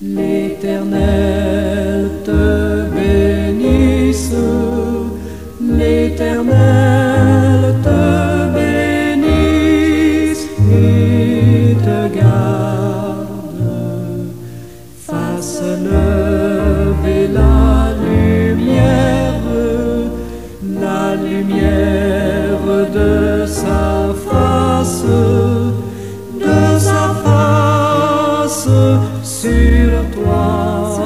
L'Éternel te bénisse, l'Éternel te bénisse et te garde, fasse lever la lumière de sa face sur toi,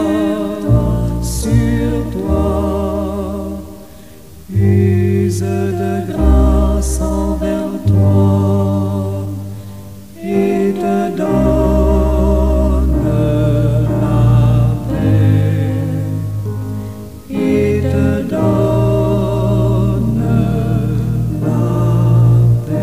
use de grâce envers toi et te donne la paix, et te donne la paix.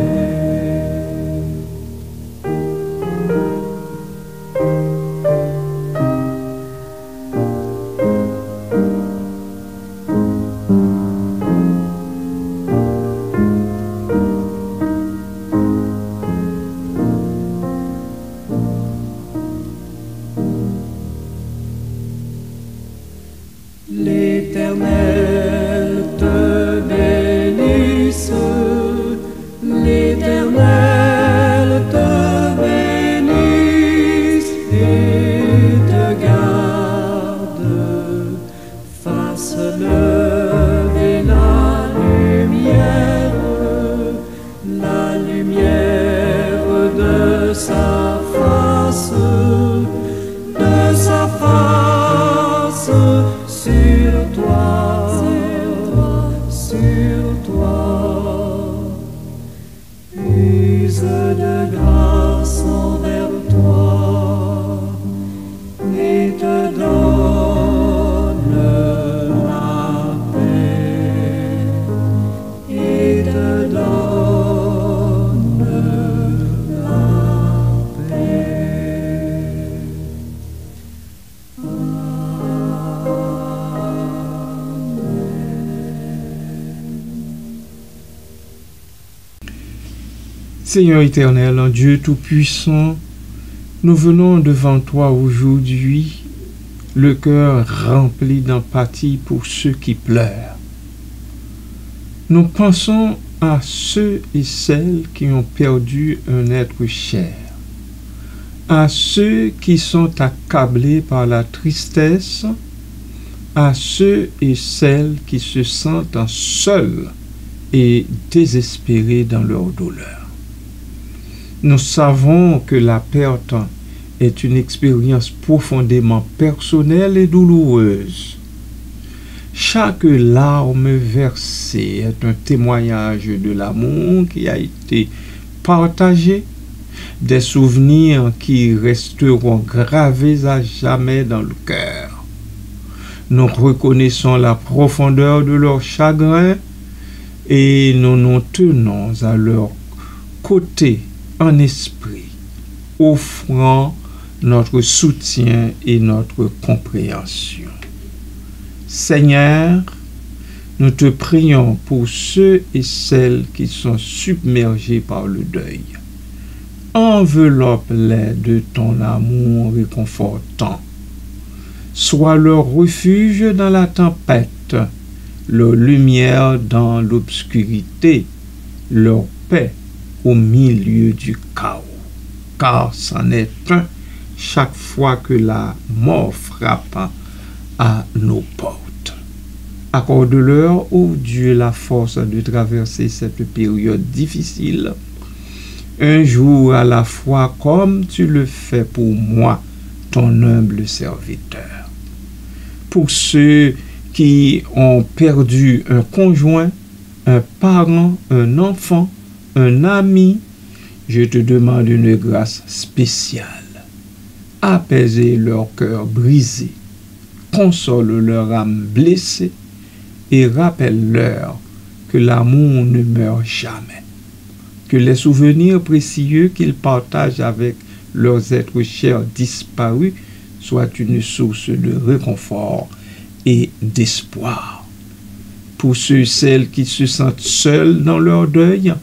L'Éternel te bénisse, l'Éternel te bénisse et te garde, fasse lever la lumière de sa face sur toi, use de grâce envers toi et te donne la paix, et te donne la paix. Seigneur éternel, en Dieu Tout-Puissant, nous venons devant toi aujourd'hui, le cœur rempli d'empathie pour ceux qui pleurent. Nous pensons à ceux et celles qui ont perdu un être cher, à ceux qui sont accablés par la tristesse, à ceux et celles qui se sentent seuls et désespérés dans leur douleur. Nous savons que la perte est une expérience profondément personnelle et douloureuse. Chaque larme versée est un témoignage de l'amour qui a été partagé, des souvenirs qui resteront gravés à jamais dans le cœur. Nous reconnaissons la profondeur de leur chagrin et nous nous tenons à leur côté en esprit, offrant notre soutien et notre compréhension. Seigneur, nous te prions pour ceux et celles qui sont submergés par le deuil. Enveloppe-les de ton amour réconfortant. Sois leur refuge dans la tempête, leur lumière dans l'obscurité, leur paix au milieu du chaos. Car c'en est un chaque fois que la mort frappe à nos portes. Accorde-leur, ô Dieu, la force de traverser cette période difficile, un jour à la fois, comme tu le fais pour moi, ton humble serviteur. Pour ceux qui ont perdu un conjoint, un parent, un enfant, un ami, je te demande une grâce spéciale. Apaiser leur cœur brisé, console leur âme blessée et rappelle-leur que l'amour ne meurt jamais, que les souvenirs précieux qu'ils partagent avec leurs êtres chers disparus soient une source de réconfort et d'espoir. Pour ceux et celles qui se sentent seuls dans leur deuil,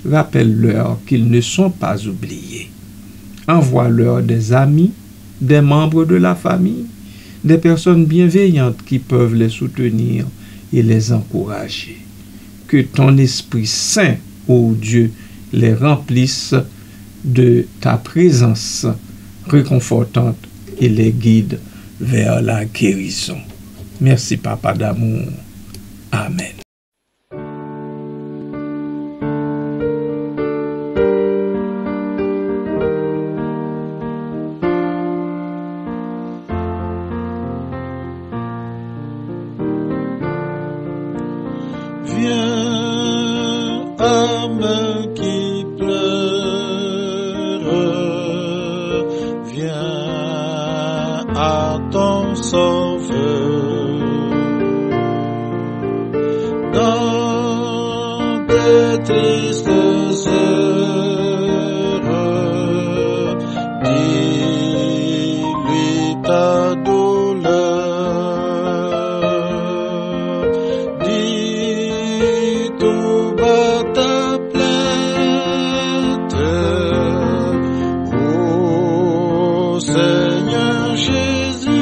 rappelle-leur qu'ils ne sont pas oubliés. Envoie-leur des amis, des membres de la famille, des personnes bienveillantes qui peuvent les soutenir et les encourager. Que ton Esprit Saint, ô Dieu, les remplisse de ta présence réconfortante et les guide vers la guérison. Merci, Papa d'amour. Amen. Viens, âme qui pleure, viens à ton sauveur. Dans tes tristes heures, dis-lui ta douleur. Dis tout bas ta plainte au Seigneur Jésus.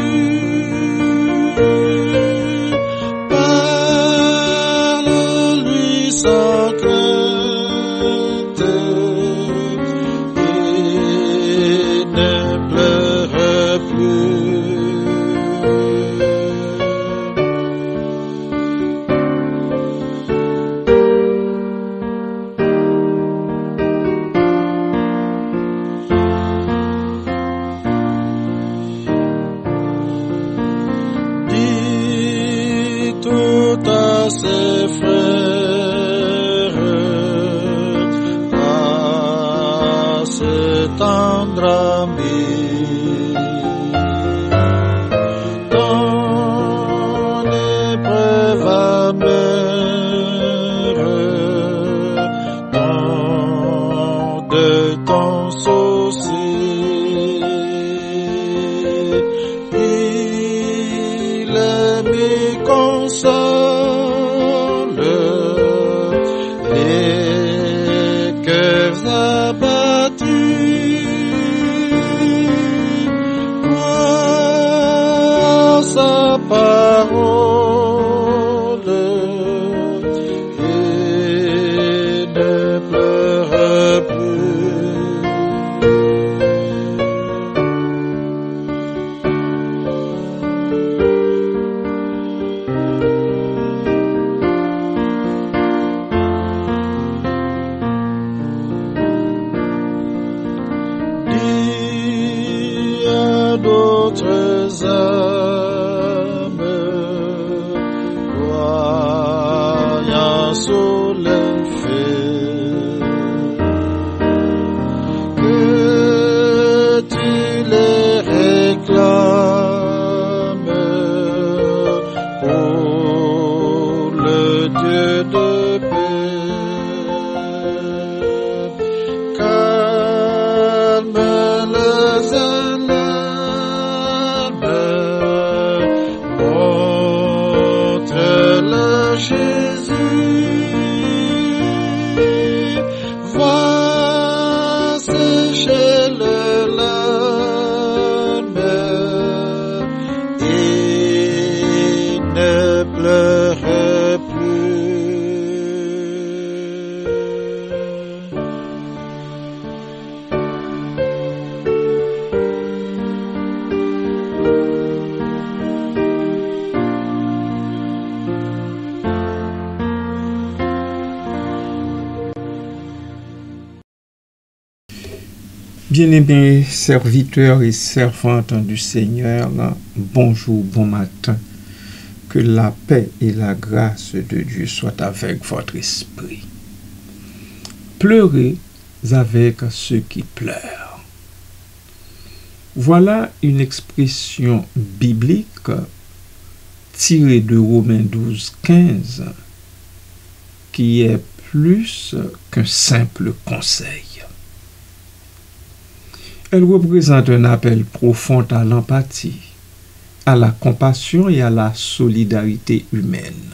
Parle-lui sans crainte et ne pleure plus. Dis tout à ses frères, à ce tendre ami. Ton épreuve amère, ton deuil, ton souci. Il aime console les cœurs abattus. Crois sa parole et ne pleure plus. Dis à d'autres âmes, croyant sous les faits, que tu les réclames pour le Dieu de paix. Calme les alarmes, montre-le Jésus. Va sécher le larmes et ne pleure plus. Bien-aimés serviteurs et servantes du Seigneur, bonjour, bon matin. Que la paix et la grâce de Dieu soient avec votre esprit. Pleurez avec ceux qui pleurent. Voilà une expression biblique tirée de Romains 12, 15, qui est plus qu'un simple conseil. Elle représente un appel profond à l'empathie, à la compassion et à la solidarité humaine.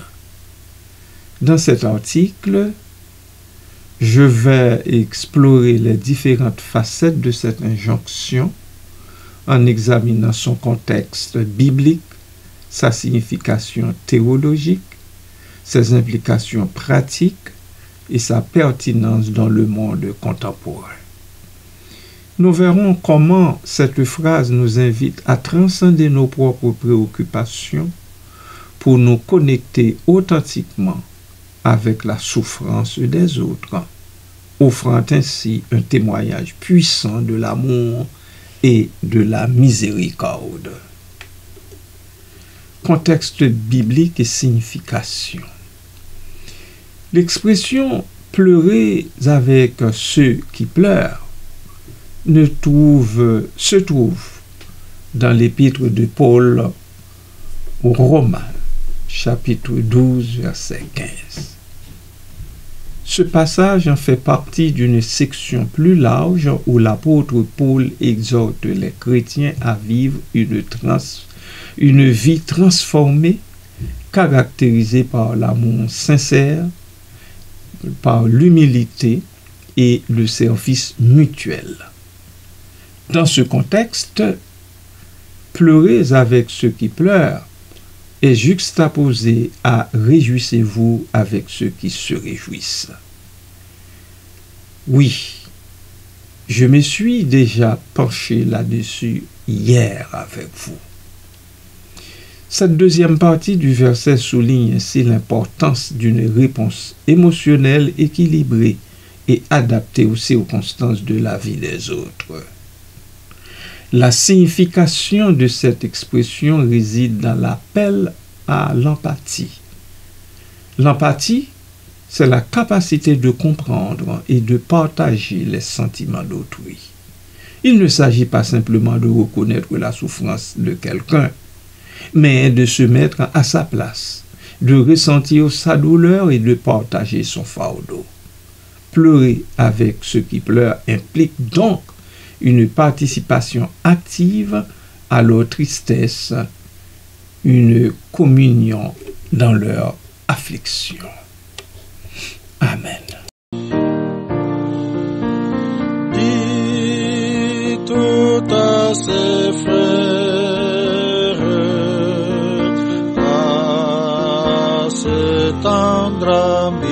Dans cet article, je vais explorer les différentes facettes de cette injonction en examinant son contexte biblique, sa signification théologique, ses implications pratiques et sa pertinence dans le monde contemporain. Nous verrons comment cette phrase nous invite à transcender nos propres préoccupations pour nous connecter authentiquement avec la souffrance des autres, offrant ainsi un témoignage puissant de l'amour et de la miséricorde. Contexte biblique et signification. L'expression « pleurer avec ceux qui pleurent » se trouve dans l'épître de Paul aux Romains, chapitre 12, verset 15. Ce passage en fait partie d'une section plus large où l'apôtre Paul exhorte les chrétiens à vivre une vie transformée, caractérisée par l'amour sincère, par l'humilité et le service mutuel. Dans ce contexte, pleurez avec ceux qui pleurent est juxtaposé à réjouissez-vous avec ceux qui se réjouissent. Oui, je me suis déjà penché là-dessus hier avec vous. Cette deuxième partie du verset souligne ainsi l'importance d'une réponse émotionnelle équilibrée et adaptée aux circonstances de la vie des autres. La signification de cette expression réside dans l'appel à l'empathie. L'empathie, c'est la capacité de comprendre et de partager les sentiments d'autrui. Il ne s'agit pas simplement de reconnaître la souffrance de quelqu'un, mais de se mettre à sa place, de ressentir sa douleur et de partager son fardeau. Pleurer avec ceux qui pleurent implique donc une participation active à leur tristesse, une communion dans leur affliction. Amen. Dis tout à ses frères, à ce tendre ami.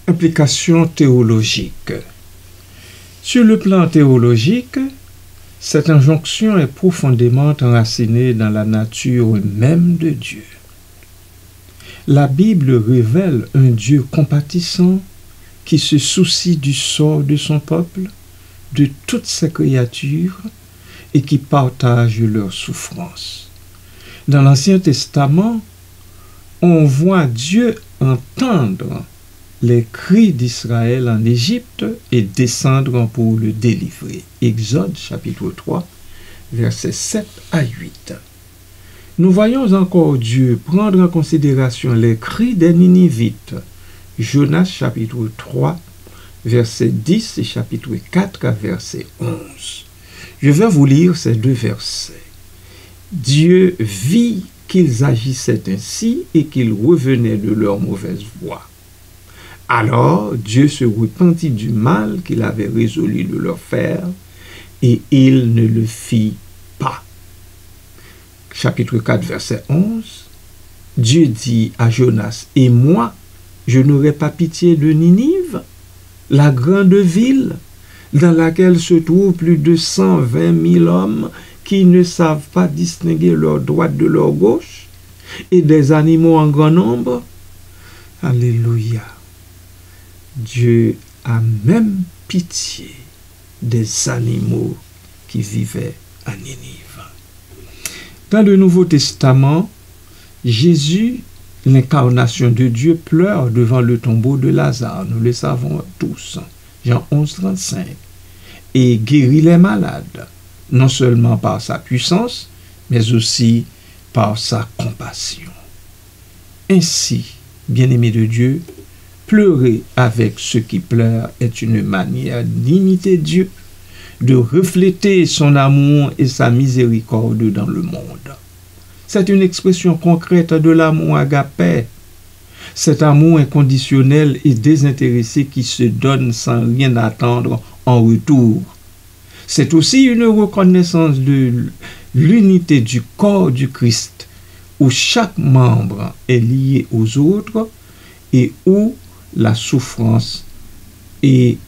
Implication théologique. Sur le plan théologique, cette injonction est profondément enracinée dans la nature même de Dieu. La Bible révèle un Dieu compatissant qui se soucie du sort de son peuple, de toutes ses créatures et qui partage leurs souffrances. Dans l'Ancien Testament, on voit Dieu entendre les cris d'Israël en Égypte et descendre pour le délivrer. Exode chapitre 3, versets 7 à 8. Nous voyons encore Dieu prendre en considération les cris des Ninivites. Jonas chapitre 3, verset 10 et chapitre 4, verset 11. Je vais vous lire ces deux versets. Dieu vit qu'ils agissaient ainsi et qu'ils revenaient de leur mauvaise voie. Alors Dieu se repentit du mal qu'il avait résolu de leur faire, et il ne le fit pas. Chapitre 4, verset 11. Dieu dit à Jonas, « Et moi, je n'aurai pas pitié de Ninive, la grande ville dans laquelle se trouvent plus de 120 000 hommes qui ne savent pas distinguer leur droite de leur gauche et des animaux en grand nombre. Alléluia. Dieu a même pitié des animaux qui vivaient à Ninive. Dans le Nouveau Testament, Jésus, l'incarnation de Dieu, pleure devant le tombeau de Lazare. Nous le savons tous. Jean 11, 35. Et guérit les malades, non seulement par sa puissance, mais aussi par sa compassion. Ainsi, bien-aimés de Dieu, pleurer avec ceux qui pleurent est une manière d'imiter Dieu, de refléter son amour et sa miséricorde dans le monde. C'est une expression concrète de l'amour agapé, cet amour inconditionnel et désintéressé qui se donne sans rien attendre en retour. C'est aussi une reconnaissance de l'unité du corps du Christ, où chaque membre est lié aux autres et où la souffrance de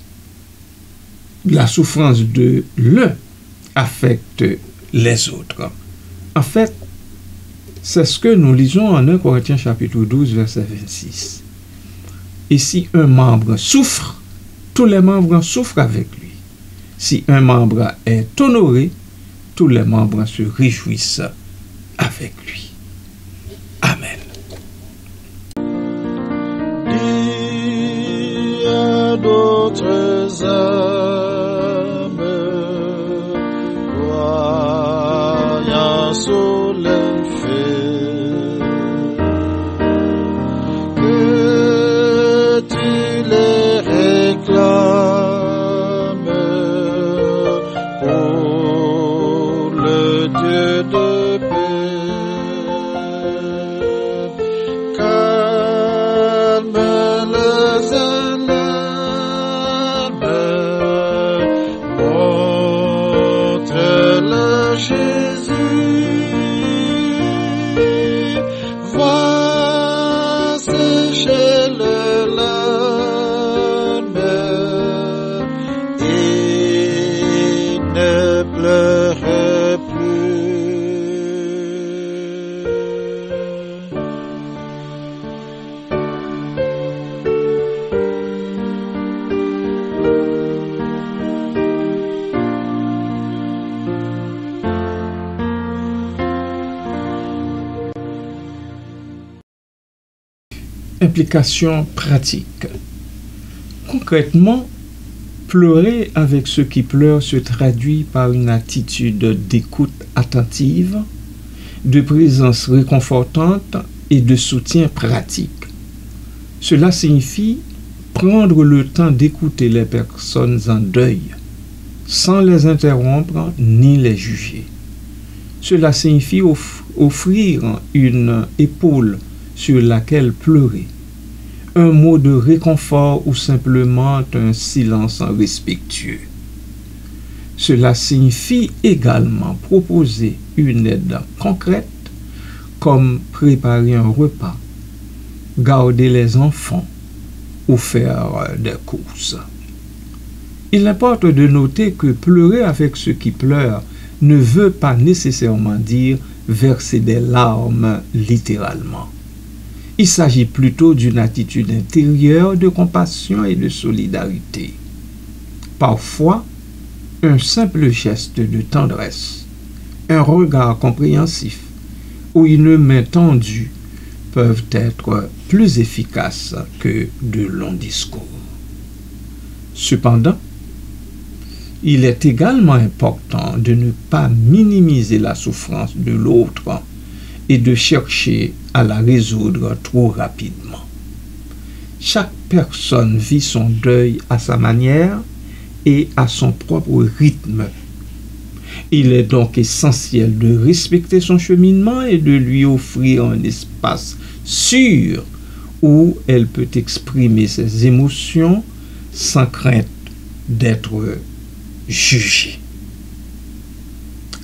l'un affecte les autres. En fait, c'est ce que nous lisons en 1 Corinthiens chapitre 12, verset 26. Et si un membre souffre, tous les membres souffrent avec lui. Si un membre est honoré, tous les membres se réjouissent avec lui. Amen. Dis à d'autres âmes, croyant sous l'enfer, que tu les réclames pour le Dieu de paix. Calme les alarmes, montre-le Jésus, va sécher les larmes et ne pleurez plus. Implication pratique. Concrètement, pleurer avec ceux qui pleurent se traduit par une attitude d'écoute attentive, de présence réconfortante et de soutien pratique. Cela signifie prendre le temps d'écouter les personnes en deuil, sans les interrompre ni les juger. Cela signifie offrir une épaule sur laquelle pleurer, un mot de réconfort ou simplement un silence respectueux. Cela signifie également proposer une aide concrète comme préparer un repas, garder les enfants ou faire des courses. Il importe de noter que pleurer avec ceux qui pleurent ne veut pas nécessairement dire verser des larmes littéralement. Il s'agit plutôt d'une attitude intérieure de compassion et de solidarité. Parfois, un simple geste de tendresse, un regard compréhensif ou une main tendue peuvent être plus efficaces que de longs discours. Cependant, il est également important de ne pas minimiser la souffrance de l'autre et de chercher à la résoudre trop rapidement. Chaque personne vit son deuil à sa manière et à son propre rythme. Il est donc essentiel de respecter son cheminement et de lui offrir un espace sûr où elle peut exprimer ses émotions sans crainte d'être jugée.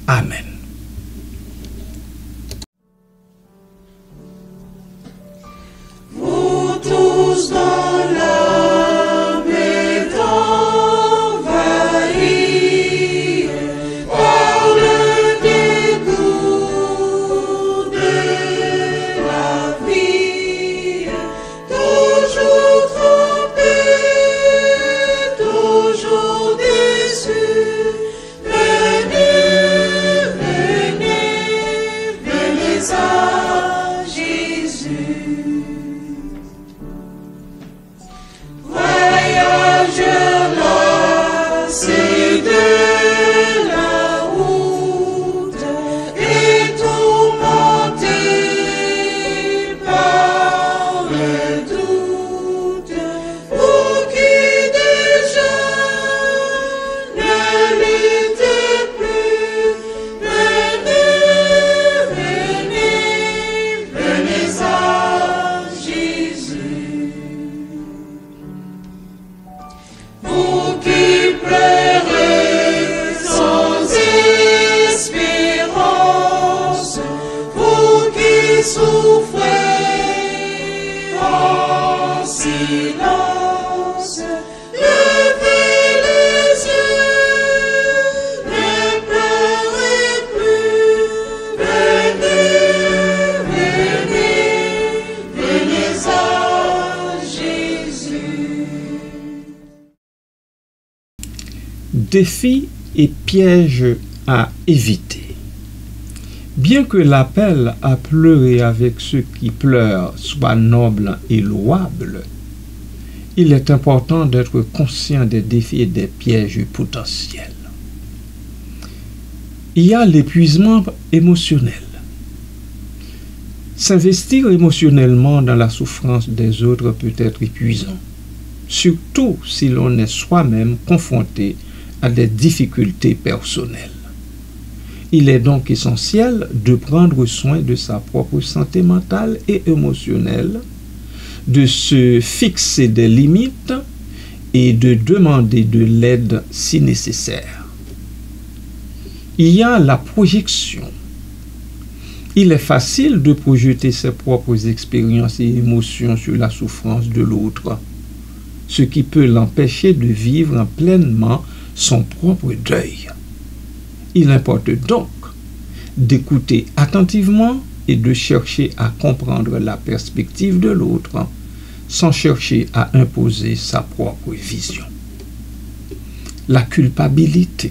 Amen. Vous tous dans l'âme et souffrez en silence, levez les yeux, ne pleurez plus, venez à Jésus. Défis et pièges à éviter. Bien que l'appel à pleurer avec ceux qui pleurent soit noble et louable, il est important d'être conscient des défis et des pièges potentiels. Il y a l'épuisement émotionnel. S'investir émotionnellement dans la souffrance des autres peut être épuisant, surtout si l'on est soi-même confronté à des difficultés personnelles. Il est donc essentiel de prendre soin de sa propre santé mentale et émotionnelle, de se fixer des limites et de demander de l'aide si nécessaire. Il y a la projection. Il est facile de projeter ses propres expériences et émotions sur la souffrance de l'autre, ce qui peut l'empêcher de vivre pleinement son propre deuil. Il importe donc d'écouter attentivement et de chercher à comprendre la perspective de l'autre sans chercher à imposer sa propre vision. La culpabilité.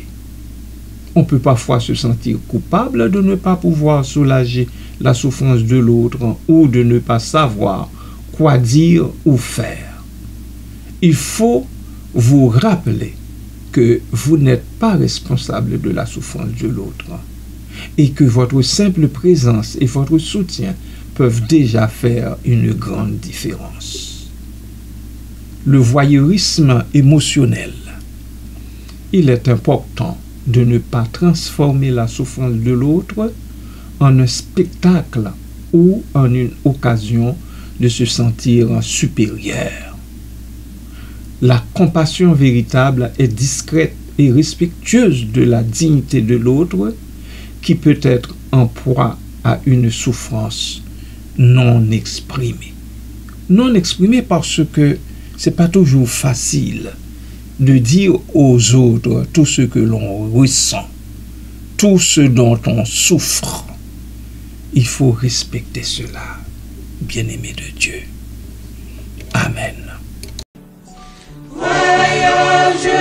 On peut parfois se sentir coupable de ne pas pouvoir soulager la souffrance de l'autre ou de ne pas savoir quoi dire ou faire. Il faut vous rappeler que vous n'êtes pas responsable de la souffrance de l'autre et que votre simple présence et votre soutien peuvent déjà faire une grande différence. Le voyeurisme émotionnel. Il est important de ne pas transformer la souffrance de l'autre en un spectacle ou en une occasion de se sentir supérieur. La compassion véritable est discrète et respectueuse de la dignité de l'autre qui peut être en proie à une souffrance non exprimée. Non exprimée parce que c'est pas toujours facile de dire aux autres tout ce que l'on ressent, tout ce dont on souffre. Il faut respecter cela, bien-aimé de Dieu. Amen. Voyageurs,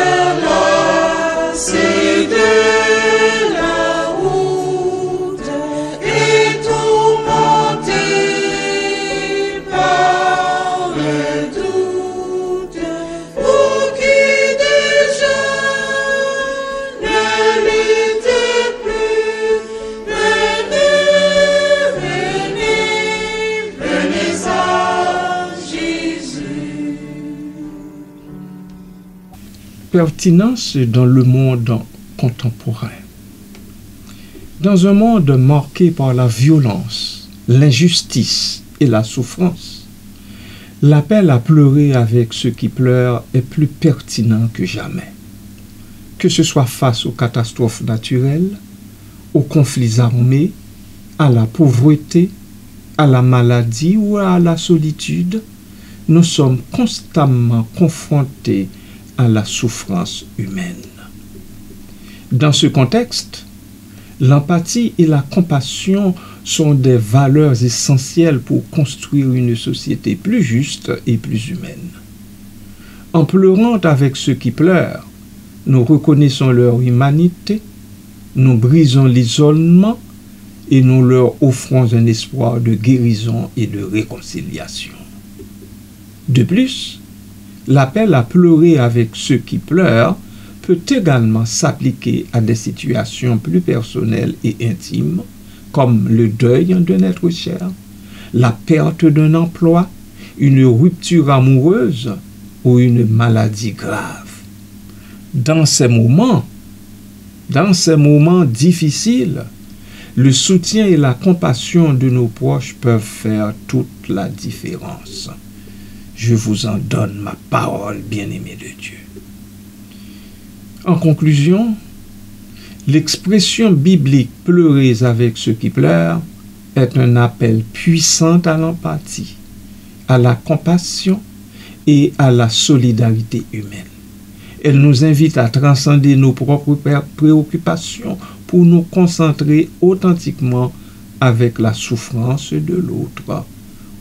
c'est de la route et tourmentés par le doute, pour qui déjà ne luttez plus, venez à Jésus. Pertinence dans le monde contemporain. Dans un monde marqué par la violence, l'injustice et la souffrance, l'appel à pleurer avec ceux qui pleurent est plus pertinent que jamais. Que ce soit face aux catastrophes naturelles, aux conflits armés, à la pauvreté, à la maladie ou à la solitude, nous sommes constamment confrontés à la souffrance humaine. Dans ce contexte, l'empathie et la compassion sont des valeurs essentielles pour construire une société plus juste et plus humaine. En pleurant avec ceux qui pleurent, nous reconnaissons leur humanité, nous brisons l'isolement et nous leur offrons un espoir de guérison et de réconciliation. De plus, l'appel à pleurer avec ceux qui pleurent peut également s'appliquer à des situations plus personnelles et intimes, comme le deuil d'un être cher, la perte d'un emploi, une rupture amoureuse ou une maladie grave. Dans ces moments difficiles, le soutien et la compassion de nos proches peuvent faire toute la différence. Je vous en donne ma parole, bien-aimé de Dieu. En conclusion, l'expression biblique « pleurer avec ceux qui pleurent » est un appel puissant à l'empathie, à la compassion et à la solidarité humaine. Elle nous invite à transcender nos propres préoccupations pour nous concentrer authentiquement avec la souffrance de l'autre,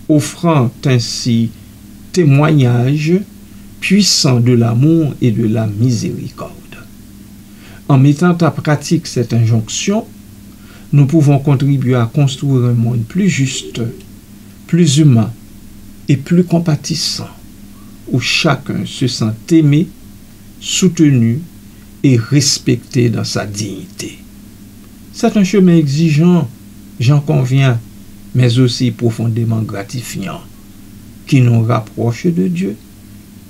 offrant ainsi témoignage puissant de l'amour et de la miséricorde. En mettant en pratique cette injonction, nous pouvons contribuer à construire un monde plus juste, plus humain et plus compatissant, où chacun se sent aimé, soutenu et respecté dans sa dignité. C'est un chemin exigeant, j'en conviens, mais aussi profondément gratifiant, qui nous rapproche de Dieu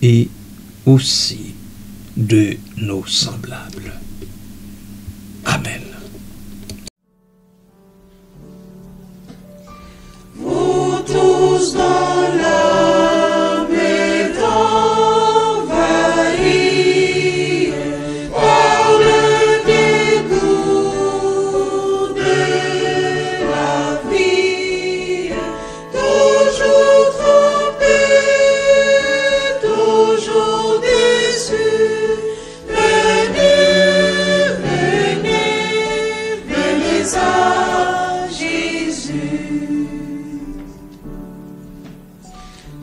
et aussi de nos semblables. Amen. Vous tous dans l'âme êtes envahis par le dégoût de la vie, toujours trompés, toujours déçus. Venez à Jésus.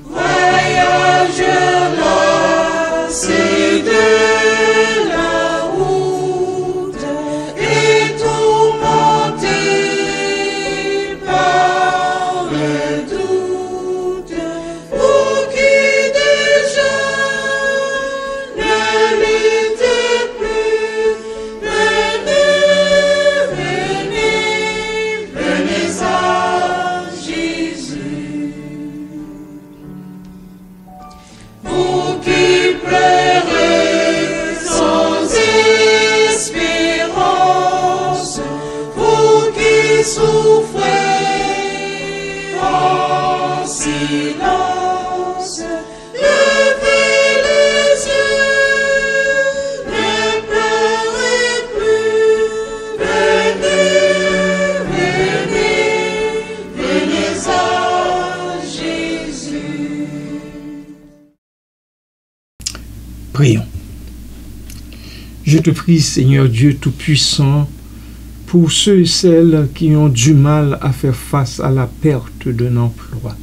Voyageurs lassés de la route et tourmentés par le doute, pour qui déjà ne luttez plus, venez à Jésus. Vous qui pleurez sans espérance, vous qui souffrez en silence, levez les yeux, ne pleurez plus, venez à Jésus. Prions. Je te prie, Seigneur Dieu Tout-Puissant, pour ceux et celles qui ont du mal à faire face à la perte d'un emploi,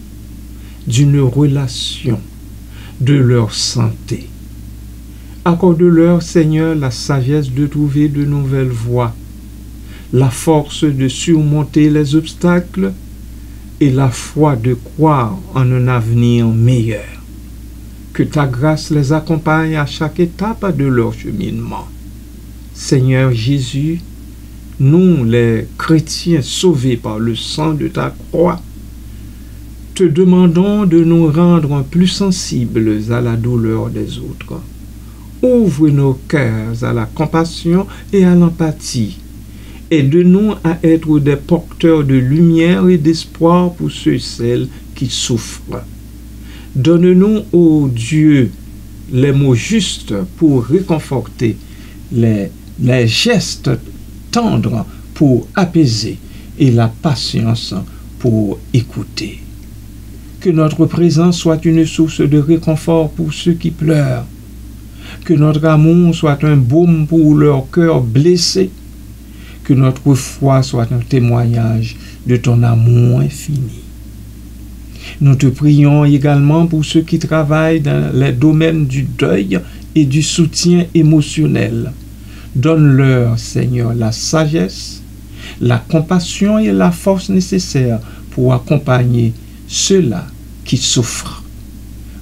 d'une relation, de leur santé. Accorde-leur, Seigneur, la sagesse de trouver de nouvelles voies, la force de surmonter les obstacles et la foi de croire en un avenir meilleur. Que ta grâce les accompagne à chaque étape de leur cheminement. Seigneur Jésus, nous, les chrétiens sauvés par le sang de ta croix, te demandons de nous rendre plus sensibles à la douleur des autres. Ouvre nos cœurs à la compassion et à l'empathie. Aide-nous à être des porteurs de lumière et d'espoir pour ceux et celles qui souffrent. Donne-nous, ô Dieu, les mots justes pour réconforter, les gestes tendres pour apaiser et la patience pour écouter. Que notre présence soit une source de réconfort pour ceux qui pleurent. Que notre amour soit un baume pour leur cœur blessé. Que notre foi soit un témoignage de ton amour infini. Nous te prions également pour ceux qui travaillent dans les domaines du deuil et du soutien émotionnel. Donne-leur, Seigneur, la sagesse, la compassion et la force nécessaires pour accompagner ceux-là qui souffrent.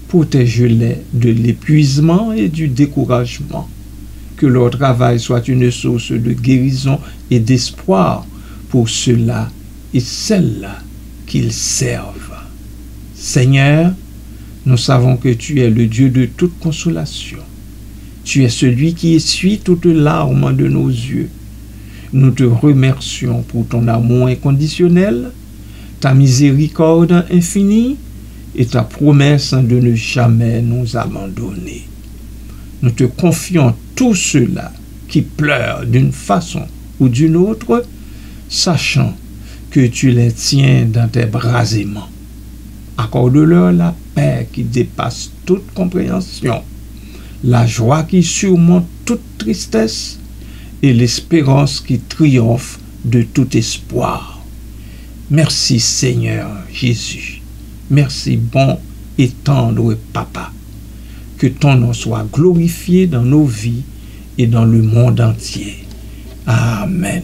Protège-les de l'épuisement et du découragement. Que leur travail soit une source de guérison et d'espoir pour ceux-là et celles-là qu'ils servent. Seigneur, nous savons que tu es le Dieu de toute consolation. Tu es celui qui essuie toutes larmes de nos yeux. Nous te remercions pour ton amour inconditionnel, ta miséricorde infinie et ta promesse de ne jamais nous abandonner. Nous te confions tous ceux-là qui pleurent d'une façon ou d'une autre, sachant que tu les tiens dans tes bras aimants. Accorde-leur la paix qui dépasse toute compréhension, la joie qui surmonte toute tristesse et l'espérance qui triomphe de tout espoir. Merci Seigneur Jésus. Merci bon et tendre Papa. Que ton nom soit glorifié dans nos vies et dans le monde entier. Amen.